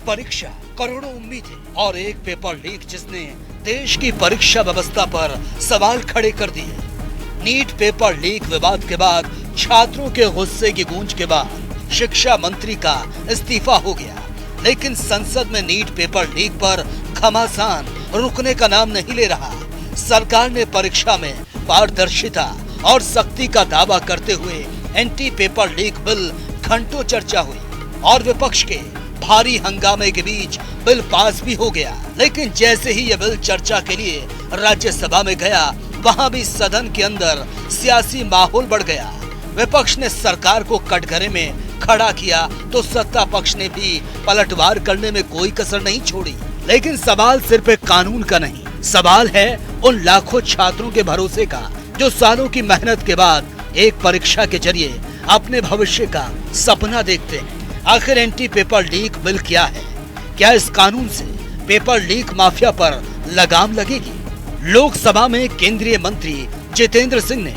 परीक्षा, करोड़ों उम्मीदें और एक पेपर लीक जिसने देश की परीक्षा व्यवस्था पर सवाल खड़े कर दिए। नीट पेपर लीक विवाद के बाद, छात्रों के गुस्से की गूंज के बाद शिक्षा मंत्री का इस्तीफा हो गया, लेकिन संसद में नीट पेपर लीक पर घमासान रुकने का नाम नहीं ले रहा। सरकार ने परीक्षा में पारदर्शिता और सख्ती का दावा करते हुए एंटी पेपर लीक बिल घंटों चर्चा हुई और विपक्ष के भारी हंगामे के बीच बिल पास भी हो गया। लेकिन जैसे ही यह बिल चर्चा के लिए राज्यसभा में गया, वहां भी सदन के अंदर सियासी माहौल बढ़ गया। विपक्ष ने सरकार को कटघरे में खड़ा किया तो सत्ता पक्ष ने भी पलटवार करने में कोई कसर नहीं छोड़ी। लेकिन सवाल सिर्फ एक कानून का नहीं, सवाल है उन लाखों छात्रों के भरोसे का जो सालों की मेहनत के बाद एक परीक्षा के जरिए अपने भविष्य का सपना देखते हैं। आखिर एंटी पेपर लीक बिल क्या है? क्या इस कानून से पेपर लीक माफिया पर लगाम लगेगी? लोकसभा में केंद्रीय मंत्री जितेंद्र सिंह ने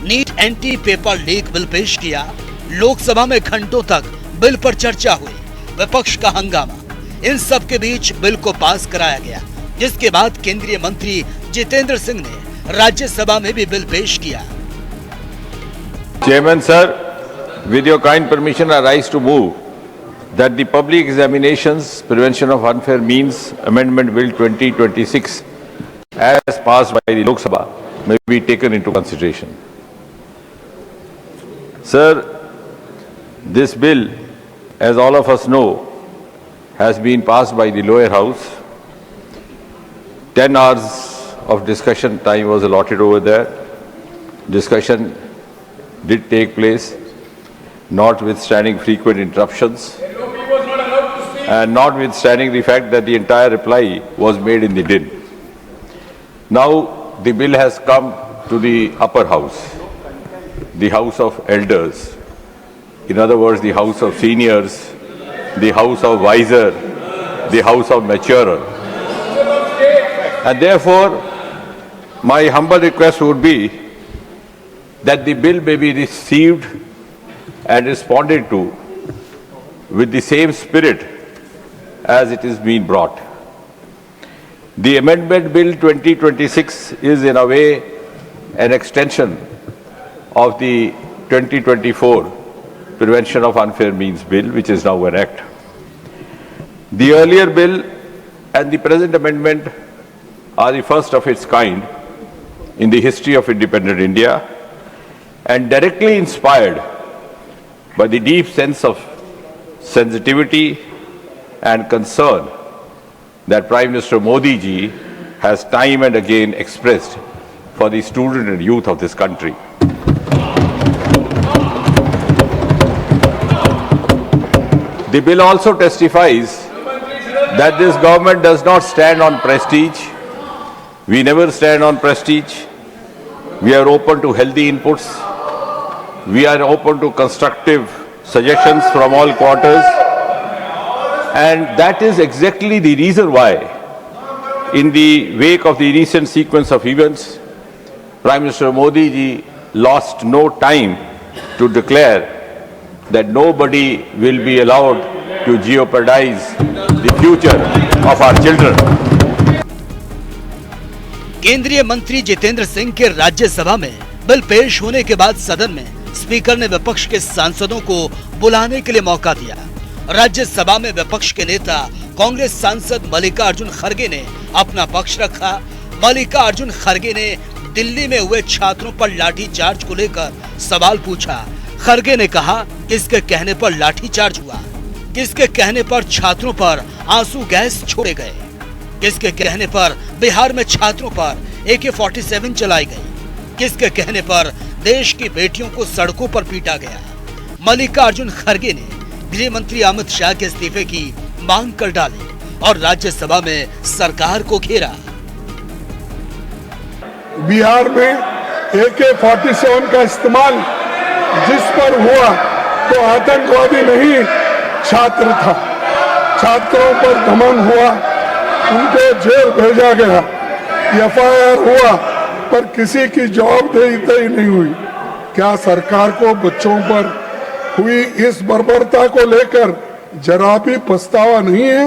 NEET anti paper leak bill पेश किया। लोकसभा में घंटों तक बिल पर चर्चा हुई, विपक्ष का हंगामा। इन सब के बीच बिल को पास कराया गया, जिसके बाद केंद्रीय मंत्री जितेंद्र सिंह ने राज्यसभा में भी बिल पेश किया। Chairman sir, with your kind permission, I rise to move that the Public Examinations Prevention of Unfair Means Amendment Bill 2026, as passed by the Lok Sabha, may be taken into consideration. Sir, this bill, as all of us know, has been passed by the lower house. 10 hours of discussion time was allotted over there. Discussion did take place, notwithstanding frequent interruptions and notwithstanding the fact that the entire reply was made in the din. Now the bill has come to the upper house, the house of elders, in other words the house of seniors, the house of wiser, the house of maturer. And therefore my humble request would be that the bill may be received and responded to with the same spirit as it is being brought. The Amendment Bill 2026 is in a way an extension of the 2024 Prevention of Unfair Means Bill, which is now an act. The earlier bill and the present amendment are the first of its kind in the history of independent India, and directly inspired by the deep sense of sensitivity and concern that Prime Minister Modi ji has time and again expressed for the student and youth of this country. The bill also testifies that this government does not stand on prestige. We never stand on prestige. We are open to healthy inputs. We are open to constructive suggestions from all quarters. And that is exactly the reason why, in the wake of the recent sequence of events, Prime Minister Modi ji lost no time to declare that nobody will be allowed to jeopardize the future of our children. केंद्रीय मंत्री जितेंद्र सिंह के राज्यसभा में bill पेश होने के बाद सदन में स्पीकर ने विपक्ष के सांसदों को बुलाने के लिए मौका दिया। राज्यसभा में विपक्ष के नेता कांग्रेस सांसद मल्लिकार्जुन खड़गे ने अपना पक्ष रखा। मल्लिकार्जुन खड़गे ने दिल्ली में हुए छात्रों पर लाठीचार्ज को लेकर सवाल पूछा। खड़गे ने कहा, किसके कहने पर लाठीचार्ज हुआ? किसके कहने पर छात्रों पर आंसू गैस छोड़े गए? किसके कहने पर बिहार में छात्रों पर AK-47 चलाई गई? किसके कहने पर देश की बेटियों को सड़कों पर पीटा गया? मल्लिकार्जुन खड़गे ने गृह मंत्री अमित शाह के इस्तीफे की मांग कर डाली और राज्यसभा में सरकार को घेरा। बिहार में AK-47 का इस्तेमाल जिस पर हुआ तो आतंकवादी नहीं, छात्र था। छात्रों पर दमन हुआ, उनको जेल भेजा गया, FIR हुआ, पर किसी की जवाबदेही नहीं हुई। क्या सरकार को बच्चों पर हुई इस बर्बरता को लेकर जरा भी पछतावा नहीं है,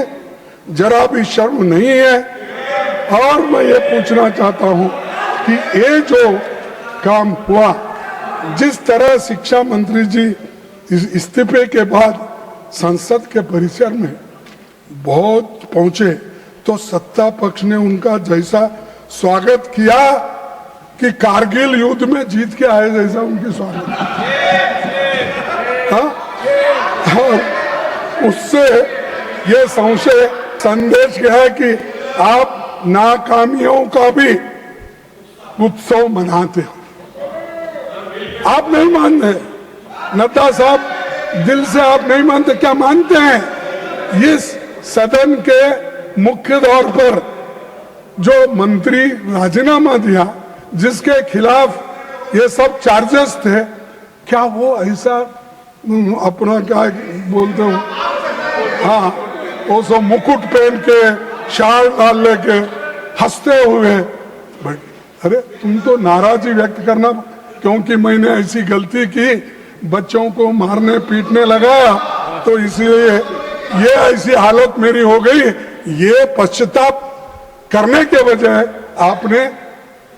जरा भी शर्म नहीं है। और मैं ये पूछना चाहता हूं कि ये जो काम हुआ, जिस तरह शिक्षा मंत्री जी इस्तीफे के बाद संसद के परिसर में बहुत पहुंचे, तो सत्ता पक्ष ने उनका जैसा स्वागत किया कि कारगिल युद्ध में जीत के आए जैसा उनकी स्वागत। हाँ? और उससे ये संदेश क्या है कि आप नाकामियों का भी उत्सव मनाते हो। आप नहीं मानते, नड्डा साहब, दिल से आप नहीं मानते, क्या मानते हैं? इस सदन के मुख्य तौर पर जो मंत्री राजीनामा दिया, जिसके खिलाफ ये सब चार्जेस थे, क्या वो ऐसा अपना क्या बोलते हो, हाँ, वो सब मुकुट पहन के शाल डाल लेके हंसते हुए, अरे तुम तो नाराजगी व्यक्त करना क्योंकि मैंने ऐसी गलती की, बच्चों को मारने पीटने लगाया, तो इसलिए ये ऐसी हालत मेरी हो गई। ये पश्चाताप करने के बजाय आपने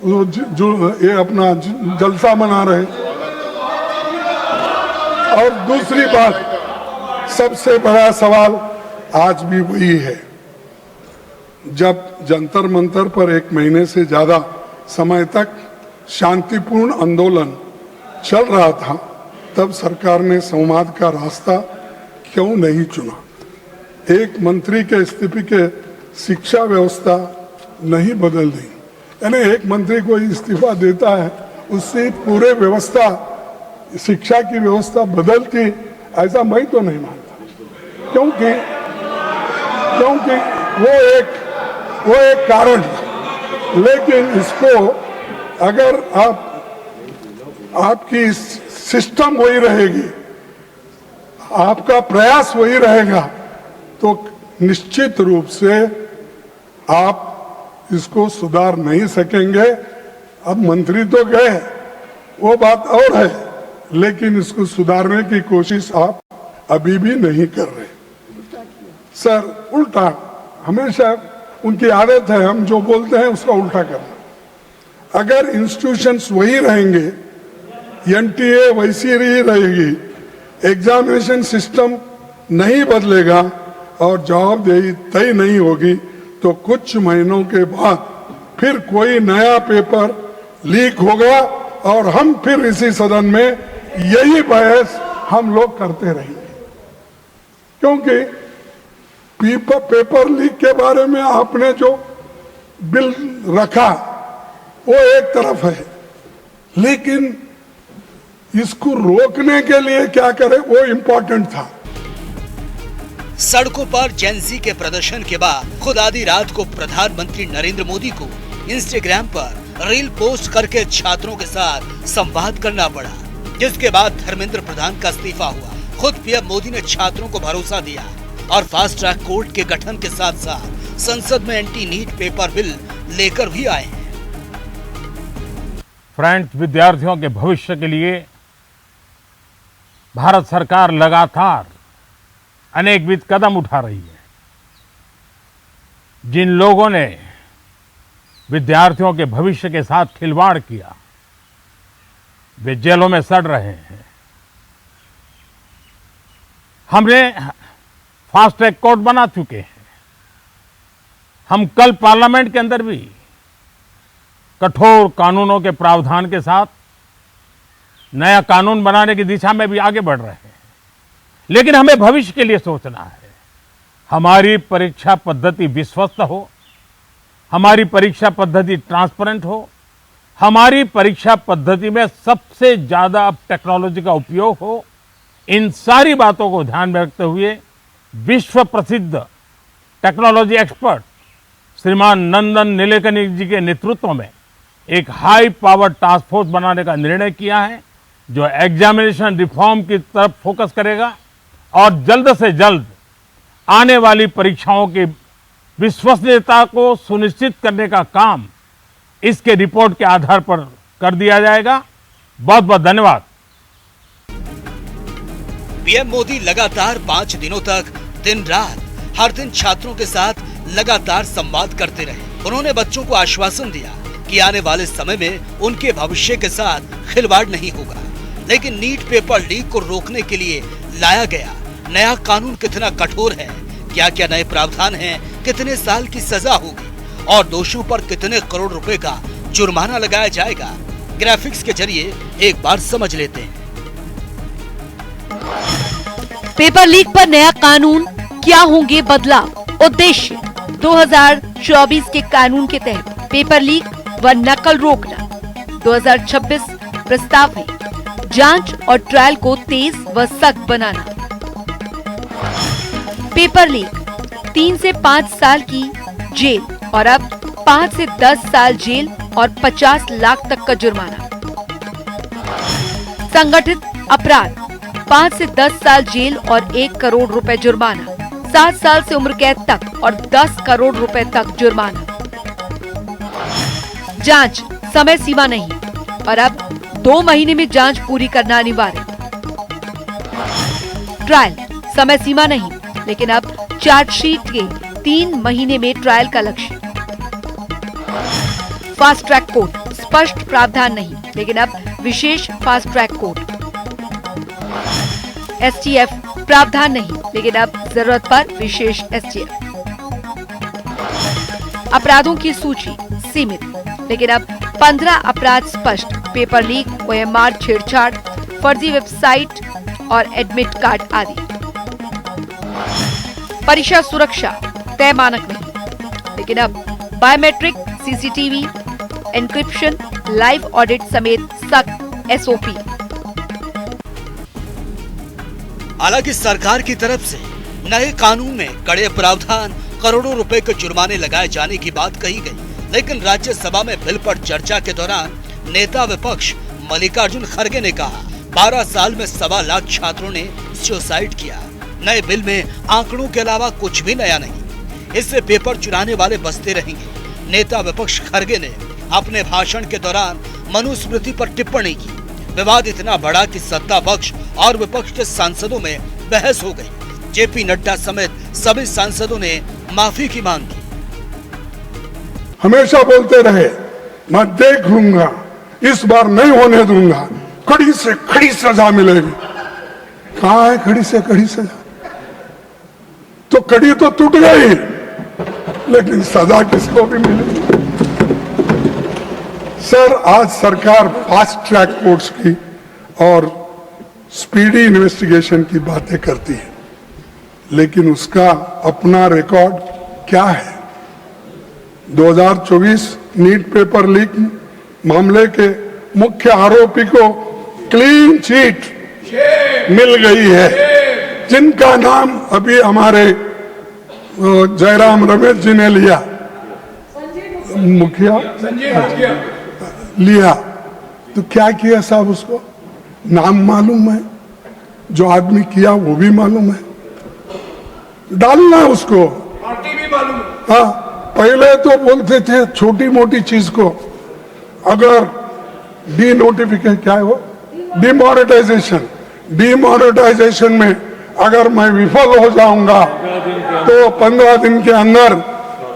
जो ये अपना जलसा मना रहे। और दूसरी बात, सबसे बड़ा सवाल आज भी वही है। जब जंतर मंतर पर 1 महीने से ज्यादा समय तक शांतिपूर्ण आंदोलन चल रहा था, तब सरकार ने संवाद का रास्ता क्यों नहीं चुना? एक मंत्री के इस्तीफे के शिक्षा व्यवस्था नहीं बदल दी, यानी एक मंत्री को इस्तीफा देता है, उससे पूरे व्यवस्था, शिक्षा की व्यवस्था बदलती, ऐसा मैं तो नहीं मानता। क्योंकि वो एक कारण था। लेकिन इसको अगर आपकी सिस्टम वही रहेगी, आपका प्रयास वही रहेगा, तो निश्चित रूप से आप इसको सुधार नहीं सकेंगे। अब मंत्री तो गए, वो बात और है, लेकिन इसको सुधारने की कोशिश आप अभी भी नहीं कर रहे। सर, उल्टा हमेशा उनकी आदत है, हम जो बोलते हैं उसका उल्टा करना। अगर इंस्टीट्यूशंस वही रहेंगे, एनटीए वैसी ही रहेगी, एग्जामिनेशन सिस्टम नहीं बदलेगा और जवाबदेही तय नहीं होगी, तो कुछ महीनों के बाद फिर कोई नया पेपर लीक होगा और हम फिर इसी सदन में यही बहस हम लोग करते रहेंगे। क्योंकि पेपर लीक के बारे में आपने जो बिल रखा वो एक तरफ है, लेकिन इसको रोकने के लिए क्या करें वो इम्पोर्टेंट था। सड़कों पर जेनजी के प्रदर्शन के बाद खुद आधी रात को प्रधानमंत्री नरेंद्र मोदी को इंस्टाग्राम पर रील पोस्ट करके छात्रों के साथ संवाद करना पड़ा, जिसके बाद धर्मेंद्र प्रधान का इस्तीफा हुआ। खुद पीएम मोदी ने छात्रों को भरोसा दिया और फास्ट ट्रैक कोर्ट के गठन के साथ साथ संसद में एंटी नीट पेपर बिल लेकर भी आए हैं। फ्रेंड्स, विद्यार्थियों के भविष्य के लिए भारत सरकार लगातार अनेकविध कदम उठा रही है। जिन लोगों ने विद्यार्थियों के भविष्य के साथ खिलवाड़ किया, वे जेलों में सड़ रहे हैं। हमने फास्ट ट्रैक कोर्ट बना चुके हैं। हम कल पार्लियामेंट के अंदर भी कठोर कानूनों के प्रावधान के साथ नया कानून बनाने की दिशा में भी आगे बढ़ रहे हैं। लेकिन हमें भविष्य के लिए सोचना है। हमारी परीक्षा पद्धति विश्वस्त हो, हमारी परीक्षा पद्धति ट्रांसपेरेंट हो, हमारी परीक्षा पद्धति में सबसे ज्यादा अब टेक्नोलॉजी का उपयोग हो। इन सारी बातों को ध्यान में रखते हुए विश्व प्रसिद्ध टेक्नोलॉजी एक्सपर्ट श्रीमान नंदन नीलेकनी जी के नेतृत्व में एक हाई पावर टास्क फोर्स बनाने का निर्णय किया है, जो एग्जामिनेशन रिफॉर्म की तरफ फोकस करेगा और जल्द से जल्द आने वाली परीक्षाओं की विश्वसनीयता को सुनिश्चित करने का काम इसके रिपोर्ट के आधार पर कर दिया जाएगा। बहुत बहुत धन्यवाद। पीएम मोदी लगातार 5 दिनों तक दिन रात हर दिन छात्रों के साथ लगातार संवाद करते रहे। उन्होंने बच्चों को आश्वासन दिया कि आने वाले समय में उनके भविष्य के साथ खिलवाड़ नहीं होगा। लेकिन नीट पेपर लीक को रोकने के लिए लाया गया नया कानून कितना कठोर है, क्या क्या नए प्रावधान हैं, कितने साल की सजा होगी और दोषियों पर कितने करोड़ रुपए का जुर्माना लगाया जाएगा, ग्राफिक्स के जरिए एक बार समझ लेते हैं। पेपर लीक पर नया कानून, क्या होंगे बदलाव? उद्देश्य 2024 के कानून के तहत पेपर लीक व नकल रोकना। 2026 प्रस्ताव में जांच और ट्रायल को तेज व सख्त बनाना। पेपर लीक 3 से 5 साल की जेल और अब 5 से 10 साल जेल और 50 लाख तक का जुर्माना। संगठित अपराध 5 से 10 साल जेल और 1 करोड़ रुपए जुर्माना, 7 साल से उम्र कैद तक और 10 करोड़ रुपए तक जुर्माना। जांच समय सीमा नहीं और अब 2 महीने में जांच पूरी करना अनिवार्य। ट्रायल समय सीमा नहीं, लेकिन अब चार्जशीट के 3 महीने में ट्रायल का लक्ष्य। फास्ट ट्रैक कोर्ट स्पष्ट प्रावधान नहीं, लेकिन अब विशेष फास्ट ट्रैक कोर्ट। एसटीएफ प्रावधान नहीं, लेकिन अब जरूरत पर विशेष एसटीएफ। अपराधों की सूची सीमित, लेकिन अब 15 अपराध स्पष्ट। पेपर लीक, ओएमआर छेड़छाड़, फर्जी वेबसाइट और एडमिट कार्ड आदि। परीक्षा सुरक्षा तय मानक नहीं, लेकिन अब biometric, CCTV, encryption, live audit समेत सख्त एसओपी। हालांकि सरकार की तरफ से नए कानून में कड़े प्रावधान, करोड़ों रुपए के जुर्माने लगाए जाने की बात कही गई, लेकिन राज्यसभा में बिल पर चर्चा के दौरान नेता विपक्ष मल्लिकार्जुन खड़गे ने कहा 12 साल में 1.25 लाख छात्रों ने सुसाइड किया। नए बिल में आंकड़ों के अलावा कुछ भी नया नहीं, इससे पेपर चुराने वाले बचते रहेंगे। नेता विपक्ष खड़गे ने अपने भाषण के दौरान मनुस्मृति पर टिप्पणी की। विवाद इतना बढ़ा कि सत्ता पक्ष और विपक्ष के सांसदों में बहस हो गई। जेपी नड्डा समेत सभी सांसदों ने माफी की मांग की। हमेशा बोलते रहे मैं देख लूंगा, इस बार नहीं होने दूंगा, कड़ी से कड़ी सजा मिलेगी। कहां है कड़ी से कड़ी सजा? तो कड़ी तो टूट गई, लेकिन सजा किसको भी मिलेगी? सर, आज सरकार फास्ट ट्रैक कोर्ट्स की और स्पीडी इन्वेस्टिगेशन की बातें करती है, लेकिन उसका अपना रिकॉर्ड क्या है? 2024 नीट पेपर लीक मामले के मुख्य आरोपी को क्लीन चिट मिल गई है, जिनका नाम अभी हमारे जयराम रमेश जी ने लिया, मुखिया लिया। तो क्या किया साहब? उसको नाम मालूम है, जो आदमी किया वो भी मालूम है, डालना उसको पार्टी भी मालूम है। हाँ, पहले तो बोलते थे छोटी मोटी चीज को अगर डी नोटिफिकेशन, क्या है वो, डिमोनेटाइजेशन में अगर मैं विफल हो जाऊंगा तो 15 दिन के अंदर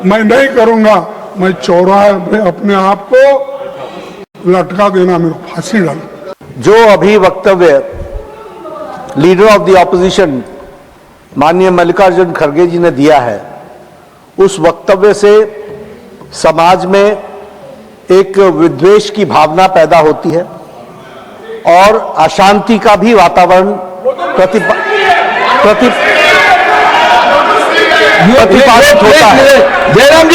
मैं नहीं करूंगा, मैं चौराहे पे अपने आप को लटका देना, मेरे फांसी डाल। जो अभी वक्तव्य लीडर ऑफ द ऑपोजिशन माननीय मल्लिकार्जुन खड़गे जी ने दिया है, उस वक्तव्य से समाज में एक विद्वेष की भावना पैदा होती है और अशांति का भी वातावरण प्रतिपादित होता है। जयराम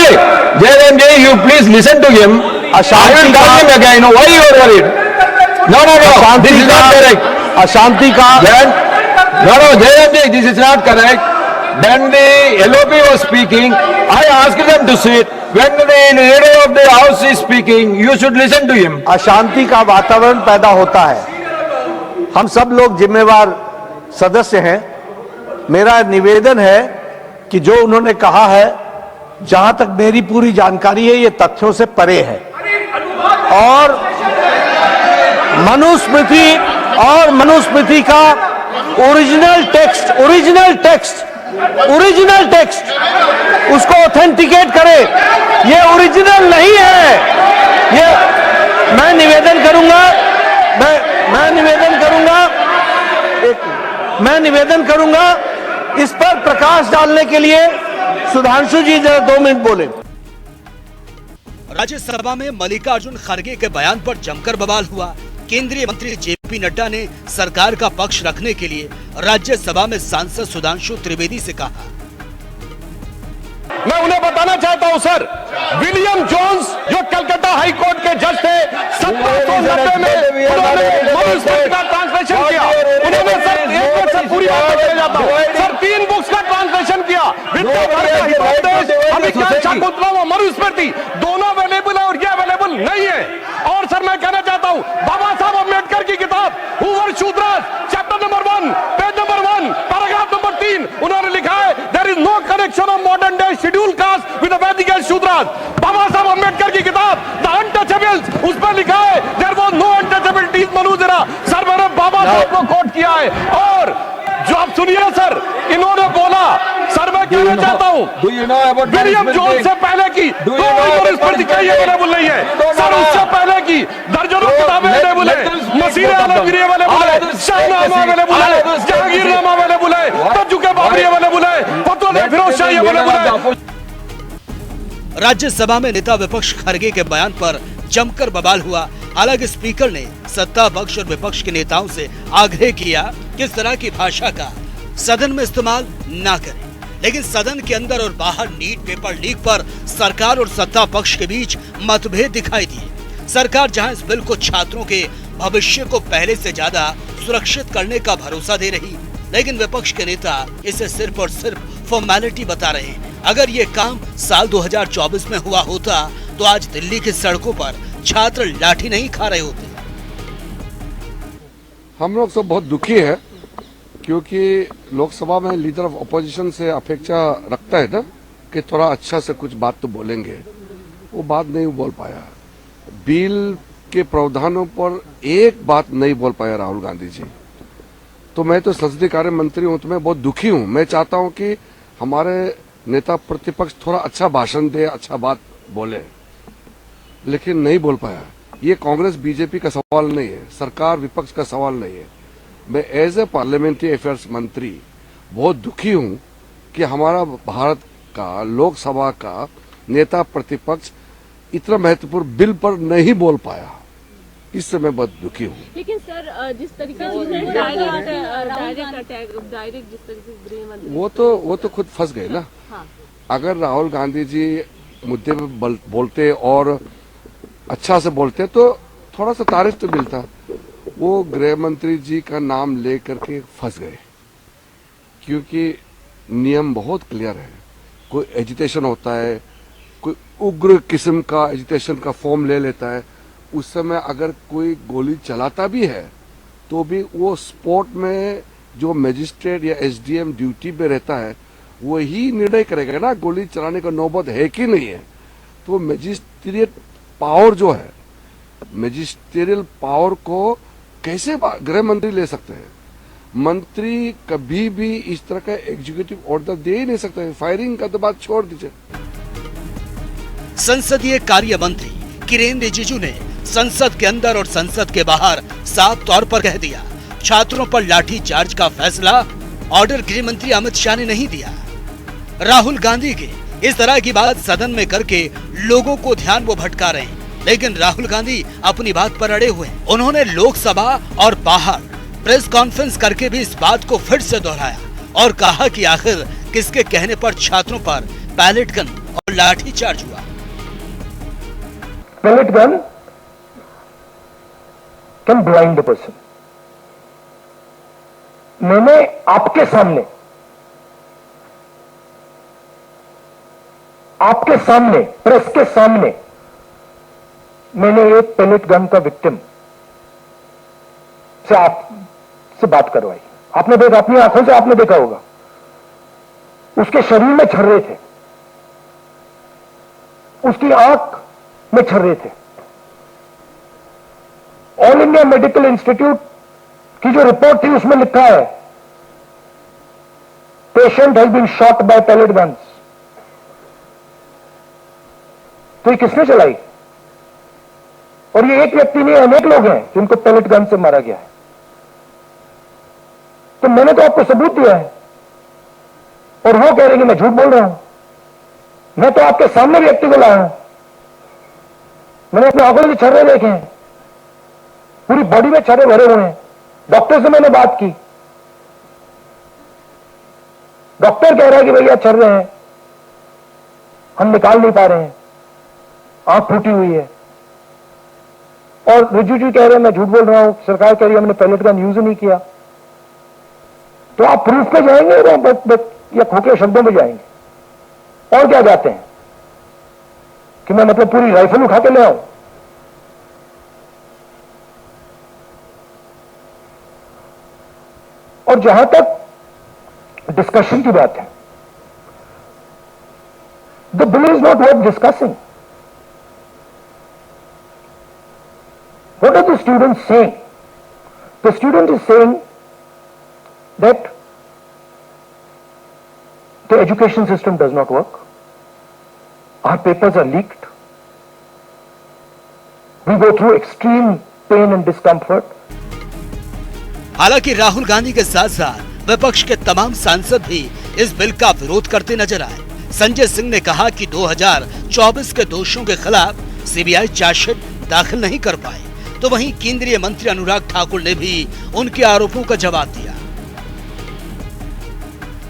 जी, you please listen to him. अशांति का again. Why you are worried? No. This is not correct. अशांति का No, Jayram ji, this is not correct. When the LOP was speaking, I asked them to sit. When the leader of the house is speaking, you should listen to him. अशांति का वातावरण पैदा होता है। हम सब लोग जिम्मेवार सदस्य हैं। मेरा निवेदन है कि जो उन्होंने कहा है, जहां तक मेरी पूरी जानकारी है, ये तथ्यों से परे है और मनुस्मृति का ओरिजिनल टेक्स्ट उसको ऑथेंटिकेट करे। ये ओरिजिनल नहीं है। ये मैं निवेदन करूंगा इस पर प्रकाश डालने के लिए सुधांशु जी जरा 2 मिनट बोले। राज्यसभा में मल्लिकार्जुन खड़गे के बयान पर जमकर बवाल हुआ। केंद्रीय मंत्री जेपी नड्डा ने सरकार का पक्ष रखने के लिए राज्यसभा में सांसद सुधांशु त्रिवेदी से कहा, मैं उन्हें बताना चाहता हूं सर, विलियम जोन्स जो कलकत्ता हाई कोर्ट के जज थे 1790 में उन्होंने मनुस्मृति का ट्रांसलेशन किया। उन्होंने सर एक मिनट से पूरी बात बताने जाता हूं सर, 3 बुक्स का ट्रांसलेशन किया, अभिज्ञान शाकुंतलम और मनुस्मृति दोनों अवेलेबल है और ये अवेलेबल नहीं है। और सर मैं कहना चाहता हूं बाबा साहब अम्बेडकर की किताब who were Shudras chapter number 1 page number 1 paragraph number 3 उन्होंने लिखा है there is no connection of modern day scheduled caste with the Vedic Shudras. बाबा साहब अम्बेडकर की किताब द अनटचेबल्स उस पर लिखा है देयर वाज नो अनटचेबिलिटीज मनुजरा। सर मैंने बाबा साहब को कोट किया है। और जो आप सुनिए सर, इन्होंने बोला सर मैं कहना चाहता हूं विलियम जोन्स से पहले की मनुस्मृति कहीं अवेलेबल नहीं है सर, उससे पहले की दर्जनों किताबें अवेलेबल है, मसीह आलमगीर अवेलेबल है, शाहनामा अवेलेबल है, जहांगीरनामा अवेलेबल है, तजुके बाबरी अवेलेबल है, फतवा फिरोज शाही अवेलेबल है। राज्यसभा में नेता विपक्ष खड़गे के बयान पर जमकर बवाल हुआ। हालांकि स्पीकर ने सत्ता पक्ष और विपक्ष के नेताओं से आग्रह किया कि इस तरह की भाषा का सदन में इस्तेमाल ना करें, लेकिन सदन के अंदर और बाहर नीट पेपर लीक पर सरकार और सत्ता पक्ष के बीच मतभेद दिखाई दिए। सरकार जहां इस बिल को छात्रों के भविष्य को पहले से ज्यादा सुरक्षित करने का भरोसा दे रही, लेकिन विपक्ष के नेता इसे सिर्फ और सिर्फ फॉर्मेलिटी बता रहे हैं। अगर ये काम साल 2024 में हुआ होता तो आज दिल्ली की सड़कों पर छात्र लाठी नहीं खा रहे होते। हम लोग सब बहुत दुखी है क्योंकि लोकसभा में लीडर ऑफ अपोजिशन से अपेक्षा रखता है ना कि थोड़ा अच्छा से कुछ बात तो बोलेंगे, वो बात नहीं बोल पाया। बिल के प्रावधानों पर एक बात नहीं बोल पाया राहुल गांधी जी। तो मैं तो संसदीय कार्य मंत्री हूं, तो मैं बहुत दुखी हूं। मैं चाहता हूं कि हमारे नेता प्रतिपक्ष थोड़ा अच्छा भाषण दे, अच्छा बात बोले, लेकिन नहीं बोल पाया। ये कांग्रेस बीजेपी का सवाल नहीं है, सरकार विपक्ष का सवाल नहीं है। मैं एज ए पार्लियामेंट्री अफेयर्स मंत्री बहुत दुखी हूं कि हमारा भारत का लोकसभा का नेता प्रतिपक्ष इतना महत्वपूर्ण बिल पर नहीं बोल पाया। इससे मैं बहुत दुखी हूँ। लेकिन सर जिस तरीके से डायरेक्ट जिस तरीके से गृह मंत्री वो तो खुद फंस गए ना। हाँ। अगर राहुल गांधी जी मुद्दे पे बोलते और अच्छा से बोलते तो थोड़ा सा तारीफ तो मिलता। वो गृह मंत्री जी का नाम ले करके फंस गए क्योंकि नियम बहुत क्लियर है। कोई एजिटेशन होता है, कोई उग्र किस्म का एजिटेशन का फॉर्म ले लेता है, उस समय अगर कोई गोली चलाता भी है तो भी वो स्पॉट में जो मजिस्ट्रेट या एसडीएम ड्यूटी पे रहता है वही निर्णय करेगा ना गोली चलाने का नौबत है कि नहीं है। तो मजिस्ट्रियल पावर जो है, मजिस्ट्रियल पावर को कैसे गृह मंत्री ले सकते हैं? मंत्री कभी भी इस तरह का एग्जीक्यूटिव ऑर्डर दे ही नहीं सकते। फायरिंग का तो बात छोड़ दीजिए। संसदीय कार्य मंत्री किरेन रिजिजू ने संसद के अंदर और संसद के बाहर साफ तौर पर कह दिया, छात्रों पर लाठी चार्ज का फैसला ऑर्डर गृह मंत्री अमित शाह ने नहीं दिया। राहुल गांधी के इस तरह की बात सदन में करके लोगों को ध्यान वो भटका रहे हैं, लेकिन राहुल गांधी अपनी बात पर अड़े हुए हैं। उन्होंने लोकसभा और बाहर प्रेस कॉन्फ्रेंस करके भी इस बात को फिर से दोहराया और कहा कि आखिर किसके कहने पर छात्रों पर पैलेट गन और लाठी चार्ज हुआ। Pellet gun can blind the person. मैंने आपके सामने प्रेस के सामने मैंने एक पैलेट गन का विक्टिम से आपसे बात करवाई। आपने देखा, अपनी आंखों से आपने देखा होगा, उसके शरीर में छर्रे थे, उसकी आंख में छर्रे थे। ऑल इंडिया मेडिकल इंस्टीट्यूट की जो रिपोर्ट थी उसमें लिखा है patient has been shot by pellet guns. तो ये किसने चलाई? और ये एक व्यक्ति नहीं, अनेक लोग हैं जिनको पेलेट गन से मारा गया है। तो मैंने तो आपको सबूत दिया है और वो कह रहे हैं कि मैं झूठ बोल रहा हूं। मैं तो आपके सामने व्यक्ति को लाया हूं, मैंने अपने आंखों से छर्रे देखे हैं, पूरी बॉडी में छर्रे भरे हुए हैं। डॉक्टर से मैंने बात की, डॉक्टर कह रहा है कि भैया छर्रे हैं, हम निकाल नहीं पा रहे हैं, आंख फूटी हुई है। और रिजू जी कह रहे हैं मैं झूठ बोल रहा हूं, सरकार कह रही है हमने पेलेट गन यूज नहीं किया। तो आप प्रूफ पे जाएंगे या खोखले शब्दों में जाएंगे? और क्या जाते हैं कि मैं मतलब पूरी राइफल उठा के ले आऊं? और जहां तक डिस्कशन की बात है, the bill is not worth discussing. What are the students saying? The student is saying that the education system does not work. Our papers are leaked. We go through extreme pain and discomfort. हालांकि राहुल गांधी के साथ साथ विपक्ष के तमाम सांसद भी इस बिल का विरोध करते नजर आए। संजय सिंह ने कहा कि 2024 के दोषियों के खिलाफ सीबीआई चार्जशीट दाखिल नहीं कर पाए, तो वहीं केंद्रीय मंत्री अनुराग ठाकुर ने भी उनके आरोपों का जवाब दिया।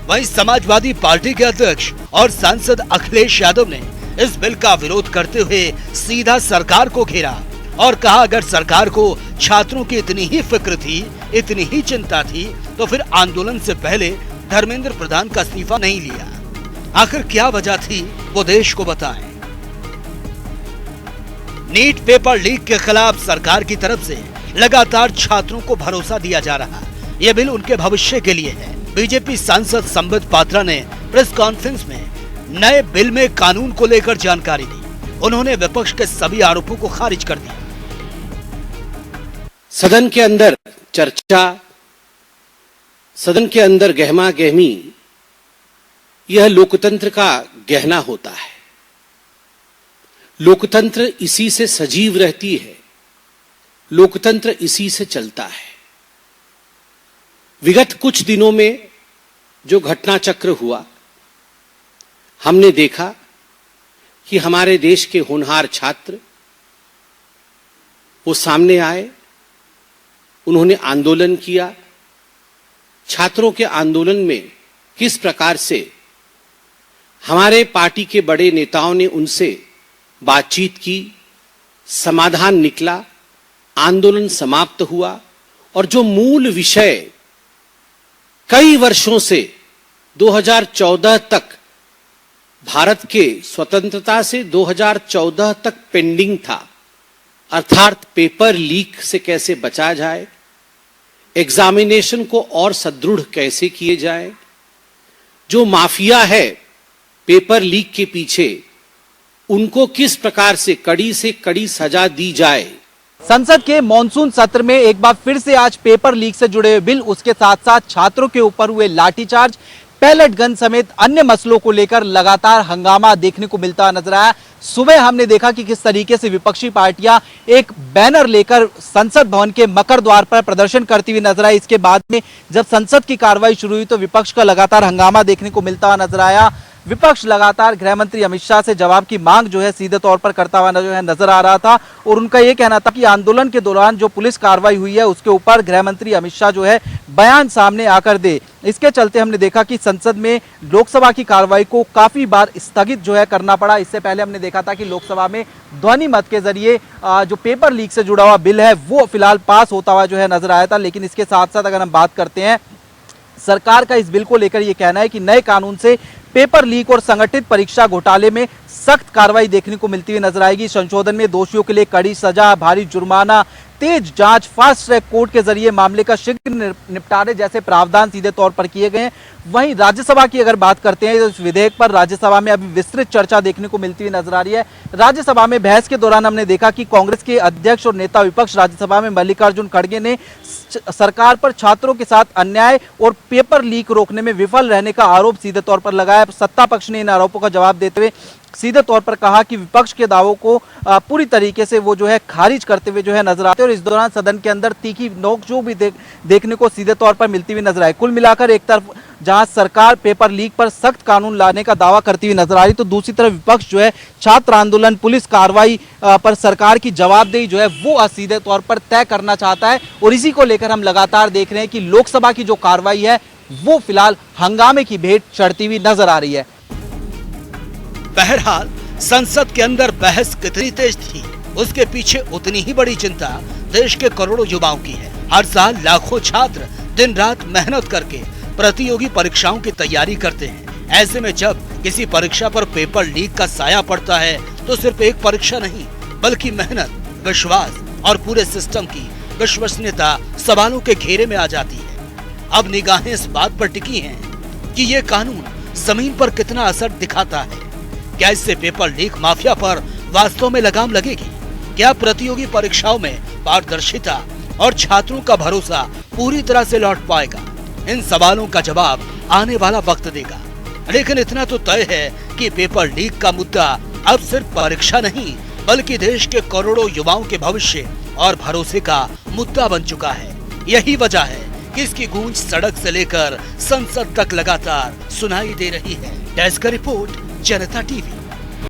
वहीं समाजवादी पार्टी के अध्यक्ष और सांसद अखिलेश यादव ने इस बिल का विरोध करते हुए सीधा सरकार को घेरा और कहा अगर सरकार को छात्रों की इतनी ही फिक्र थी, इतनी ही चिंता थी, तो फिर आंदोलन से पहले धर्मेंद्र प्रधान का इस्तीफा नहीं लिया। आखिर क्या वजह थी वो देश को बताएं। नीट पेपर लीक के खिलाफ सरकार की तरफ से लगातार छात्रों को भरोसा दिया जा रहा है। ये बिल उनके भविष्य के लिए है। बीजेपी सांसद संबित पात्रा ने प्रेस कॉन्फ्रेंस में नए बिल में कानून को लेकर जानकारी दी। उन्होंने विपक्ष के सभी आरोपों को खारिज कर दिया। सदन के अंदर चर्चा, सदन के अंदर गहमा गहमी, यह लोकतंत्र का गहना होता है। लोकतंत्र इसी से सजीव रहती है, लोकतंत्र इसी से चलता है। विगत कुछ दिनों में जो घटना चक्र हुआ, हमने देखा कि हमारे देश के होनहार छात्र वो सामने आए, उन्होंने आंदोलन किया। छात्रों के आंदोलन में किस प्रकार से हमारे पार्टी के बड़े नेताओं ने उनसे बातचीत की, समाधान निकला, आंदोलन समाप्त हुआ और जो मूल विषय कई वर्षों से 2014 तक, भारत के स्वतंत्रता से 2014 तक पेंडिंग था, अर्थात पेपर लीक से कैसे बचा जाए, एग्जामिनेशन को और सुदृढ़ कैसे किए जाए, जो माफिया है पेपर लीक के पीछे, उनको किस प्रकार से कड़ी सजा दी जाए। संसद के मॉनसून सत्र में एक बार फिर से आज पेपर लीक से जुड़े हुए बिल, उसके साथ साथ छात्रों के ऊपर हुए लाठीचार्ज, पैलेट गन समेत अन्य मसलों को लेकर लगातार हंगामा देखने को मिलता नजर आया। सुबह हमने देखा कि किस तरीके से विपक्षी पार्टियां एक बैनर लेकर संसद भवन के मकर द्वार पर प्रदर्शन करती हुई नजर आई। इसके बाद में जब संसद की कार्रवाई शुरू हुई तो विपक्ष का लगातार हंगामा देखने को मिलता नजर आया। विपक्ष लगातार गृह मंत्री अमित शाह से जवाब की मांग जो है सीधे तौर पर करता हुआ नजर आ रहा था और उनका यह कहना था कि आंदोलन के दौरान जो पुलिस कार्रवाई हुई है उसके ऊपर गृह मंत्री अमित शाह जो है बयान सामने आकर दे। इसके चलते हमने देखा कि संसद में लोकसभा की कार्रवाई को काफी बार स्थगित जो है करना पड़ा। इससे पहले हमने देखा था कि लोकसभा में ध्वनि मत के जरिए जो पेपर लीक से जुड़ा हुआ बिल है वो फिलहाल पास होता हुआ जो है नजर आया था। लेकिन इसके साथ साथ अगर हम बात करते हैं, सरकार का इस बिल को लेकर यह कहना है कि नए कानून से पेपर लीक और संगठित परीक्षा घोटाले में सख्त कार्रवाई देखने को मिलती हुई नजर आएगी। संशोधन में दोषियों के लिए कड़ी सजा, भारी जुर्माना, तेज जांच, फास्ट ट्रैक कोर्ट के जरिए मामले का शीघ्र निपटारे जैसे प्रावधान सीधे तौर पर किए गए हैं। वहीं राज्यसभा की अगर बात करते हैं तो इस विधेयक पर राज्यसभा में अभी विस्तृत चर्चा देखने को मिलती हुई नजर आ रही है। राज्यसभा में बहस के दौरान हमने देखा कि कांग्रेस के अध्यक्ष और नेता विपक्ष राज्यसभा में मल्लिकार्जुन खड़गे ने सरकार पर छात्रों के साथ अन्याय और पेपर लीक रोकने में विफल रहने का आरोप सीधे तौर पर लगाया। सत्ता पक्ष ने इन आरोपों का जवाब देते हुए सीधे तौर पर कहा कि विपक्ष के दावों को पूरी तरीके से वो जो है खारिज करते हुए जो है नजर आते हैं। और इस दौरान सदन के अंदर तीखी नोकझोंक भी देखने को सीधे तौर पर मिलती हुई नजर आई। कुल मिलाकर एक तरफ जहां सरकार पेपर लीक पर सख्त कानून लाने का दावा करती हुई नजर आ रही, तो दूसरी तरफ विपक्ष जो है छात्र आंदोलन, पुलिस कार्रवाई पर सरकार की जवाबदेही जो है वो सीधे तौर पर तय करना चाहता है। और इसी को लेकर हम लगातार देख रहे हैं कि लोकसभा की जो कार्रवाई है वो फिलहाल हंगामे की भेंट चढ़ती हुई नजर आ रही है। बहरहाल संसद के अंदर बहस कितनी तेज थी, उसके पीछे उतनी ही बड़ी चिंता देश के करोड़ों युवाओं की है। हर साल लाखों छात्र दिन रात मेहनत करके प्रतियोगी परीक्षाओं की तैयारी करते हैं। ऐसे में जब किसी परीक्षा पर पेपर लीक का साया पड़ता है तो सिर्फ एक परीक्षा नहीं बल्कि मेहनत, विश्वास और पूरे सिस्टम की विश्वसनीयता सवालों के घेरे में आ जाती है। अब निगाहें इस बात पर टिकी हैं कि ये कानून जमीन पर कितना असर दिखाता है। क्या इससे पेपर लीक माफिया पर वास्तव में लगाम लगेगी? क्या प्रतियोगी परीक्षाओं में पारदर्शिता और छात्रों का भरोसा पूरी तरह से लौट पाएगा? इन सवालों का जवाब आने वाला वक्त देगा। लेकिन इतना तो तय है कि पेपर लीक का मुद्दा अब सिर्फ परीक्षा नहीं बल्कि देश के करोड़ों युवाओं के भविष्य और भरोसे का मुद्दा बन चुका है। यही वजह है कि इसकी गूंज सड़क से लेकर संसद तक लगातार सुनाई दे रही है। डेस्क रिपोर्ट, जनता टीवी।